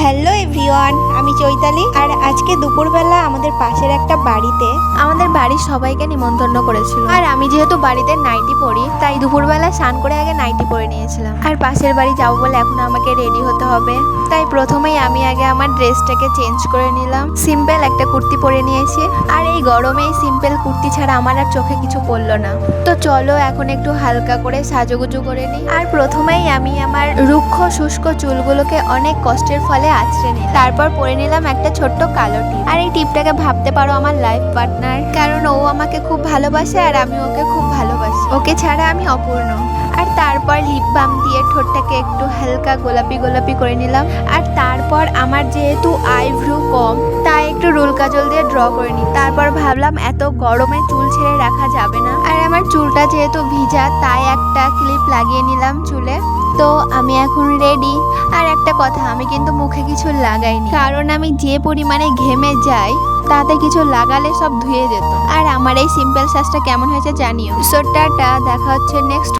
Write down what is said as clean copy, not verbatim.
Hello everyone, আমি চৈতালি। আর আজকে দুপুরবেলা আমাদের পাশের একটা বাড়িতে আমাদের বাড়ির সবাইকে নিমন্ত্রণ করেছিল। আর আমি যেহেতু বাড়িতে নাইটি পরি, তাই দুপুরবেলা স্নান করে আগে নাইটি পরে নিয়েছিলাম। আর পাশের বাড়ি যাবো বলে এখন আমাকে রেডি হতে হবে। তাই প্রথমেই আমি আগে আমার ড্রেসটাকে চেঞ্জ করে নিলাম। সিম্পল একটা কুর্তি পরে নিয়েছি। আর এই গরমে এই সিম্পল কুর্তি ছাড়া আমার আর চোখে কিছু পড়লো না। তো চলো এখন একটু হালকা করে সাজুগুজু করে নিই। আর প্রথমেই আমি আমার রুক্ষ শুষ্ক চুলগুলোকে অনেক কষ্টের ফলে আঁচড়ে নিই। তারপর পরে নিলাম একটা ছোট্ট কালো টিপ। আর এই টিপটাকে ভাবতে পারো আমার লাইফ পার্টনার, কারণ ও আমাকে খুব ভালোবাসে আর আমি ওকে খুব ভালোবাসি। ওকে ছাড়া আমি অপূর্ণ। আর তারপর লিপ বাম দিয়ে ঠোঁটটাকে একটু হালকা গোলাপি গোলাপি করে নিলাম। আর তারপর আমার যেহেতু আইব্রু কম, তাই একটু রুল কাজল দিয়ে ড্র করে নিই। তারপর ভাবলাম এত গরমে চুল ছেড়ে রাখা যাবে না, আর আমার চুলটা যেহেতু ভিজা, তাই একটা ক্লিপ লাগিয়ে নিলাম চুলে। তো আমি এখন রেডি। আর একটা কথা, আমি কিন্তু মুখে কিছু লাগাইনি, কারণ আমি যে পরিমাণে ঘেমে যাই তাতে কিছু লাগালে সব ধুয়ে যেত। আর আমার এই সিম্পল সাজটা কেমন হয়েছে জানিও। সো টাটা, দেখা হচ্ছে নেক্সট